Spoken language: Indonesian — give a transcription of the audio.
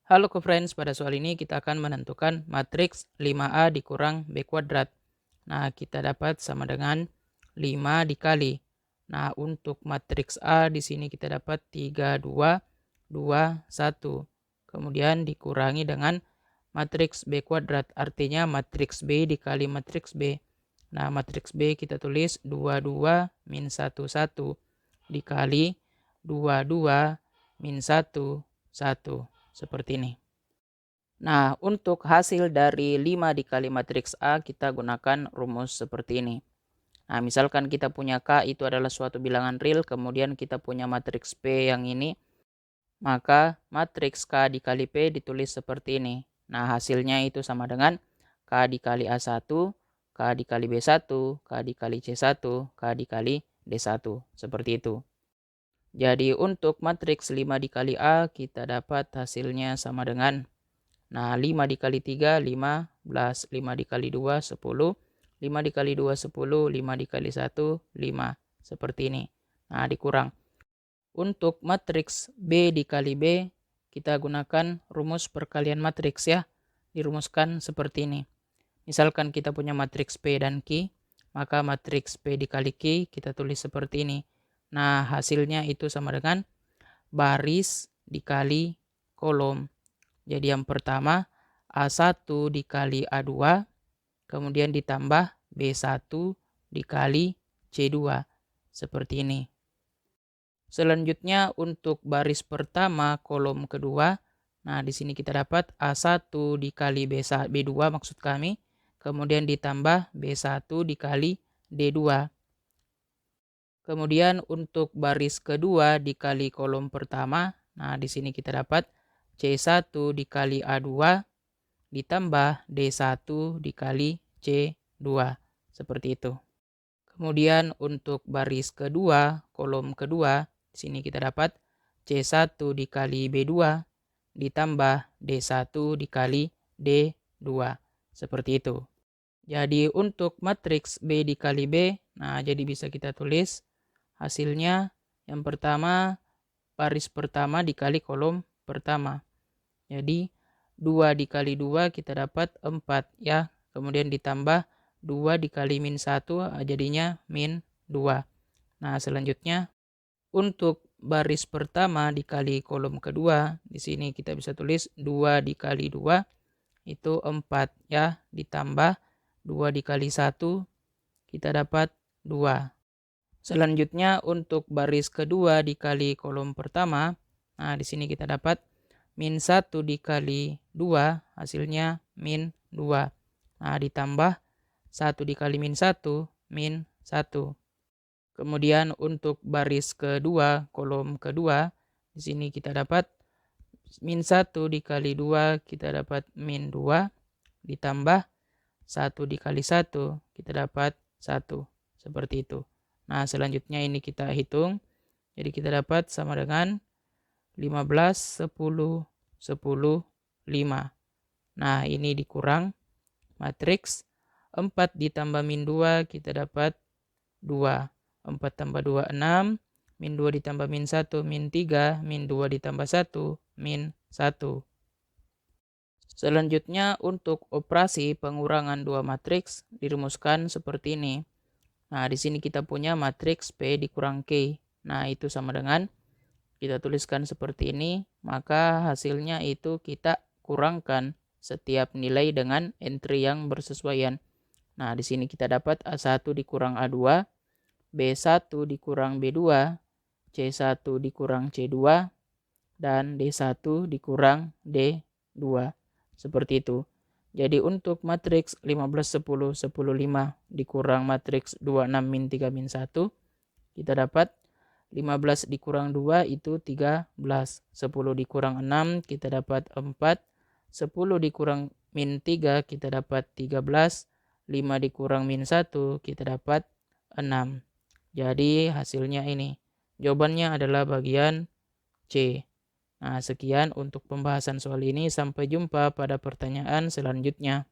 Halo friends, pada soal ini kita akan menentukan matriks 5A dikurang B kuadrat. Nah, kita dapat sama dengan 5 dikali. Nah, untuk matriks A di sini kita dapat 3, 2, 2, 1. Kemudian dikurangi dengan matriks B kuadrat, artinya matriks B dikali matriks B. Nah, matriks B kita tulis 2, 2, min 1, 1 dikali 2, 2, min 1, 1. Seperti ini. Nah, untuk hasil dari 5 dikali matriks A, kita gunakan rumus seperti ini. Nah, misalkan kita punya K itu adalah suatu bilangan real, kemudian kita punya matriks P yang ini, maka matriks K dikali P ditulis seperti ini. Nah, hasilnya itu sama dengan K dikali A1, K dikali B1, K dikali C1, K dikali D1. Seperti itu. Jadi, untuk matriks 5 dikali A, kita dapat hasilnya sama dengan 5 dikali 3, 15. 5 dikali 2, 10. 5 dikali 2, 10. 5 dikali 1, 5. Seperti ini. Nah, dikurang. Untuk matriks B dikali B, kita gunakan rumus perkalian matriks ya. Dirumuskan seperti ini. Misalkan kita punya matriks P dan Q, maka matriks P dikali Q kita tulis seperti ini. Nah, hasilnya itu sama dengan baris dikali kolom. Jadi yang pertama A1 dikali A2, kemudian ditambah B1 dikali C2. Seperti ini. Selanjutnya untuk baris pertama kolom kedua, nah di sini kita dapat A1 dikali B2 maksud kami, kemudian ditambah B1 dikali D2. Kemudian untuk baris kedua dikali kolom pertama, nah di sini kita dapat C1 dikali A2 ditambah D1 dikali C2. Seperti itu. Kemudian untuk baris kedua, kolom kedua, di sini kita dapat C1 dikali B2 ditambah D1 dikali D2. Seperti itu. Jadi untuk matriks B dikali B, nah jadi bisa kita tulis hasilnya yang pertama baris pertama dikali kolom pertama. Jadi 2 dikali 2 kita dapat 4 ya. Kemudian ditambah 2 dikali min 1 jadinya min 2. Nah, selanjutnya untuk baris pertama dikali kolom kedua, di sini kita bisa tulis 2 dikali 2 itu 4 ya. Ditambah 2 dikali 1 kita dapat 2. Selanjutnya untuk baris kedua dikali kolom pertama, nah di sini kita dapat min 1 dikali 2 hasilnya min 2. Nah, ditambah 1 dikali min 1 min 1. Kemudian untuk baris kedua kolom kedua, di sini kita dapat min 1 dikali 2 kita dapat min 2 ditambah 1 dikali 1 kita dapat 1. Seperti itu. Nah, selanjutnya ini kita hitung. Jadi kita dapat sama dengan 15, 10, 10, 5. Nah, ini dikurang matriks 4 ditambah min 2 kita dapat 2. 4 tambah 2, 6. Min 2 ditambah min 1, min 3. Min 2 ditambah 1, min 1. Selanjutnya untuk operasi pengurangan dua matriks dirumuskan seperti ini. Nah, di sini kita punya matriks P dikurang Q. Nah, itu sama dengan kita tuliskan seperti ini, maka hasilnya itu kita kurangkan setiap nilai dengan entry yang bersesuaian. Nah, di sini kita dapat A1 dikurang A2, B1 dikurang B2, C1 dikurang C2, dan D1 dikurang D2. Seperti itu. Jadi untuk matriks 15, 10, 10, 5 dikurang matriks 26, min 3, min 1, kita dapat 15 dikurang 2 itu 13. 10 dikurang 6 kita dapat 4. 10 dikurang min 3 kita dapat 13. 5 dikurang min 1 kita dapat 6. Jadi hasilnya ini. Jawabannya adalah bagian C. Nah, sekian untuk pembahasan soal ini. Sampai jumpa pada pertanyaan selanjutnya.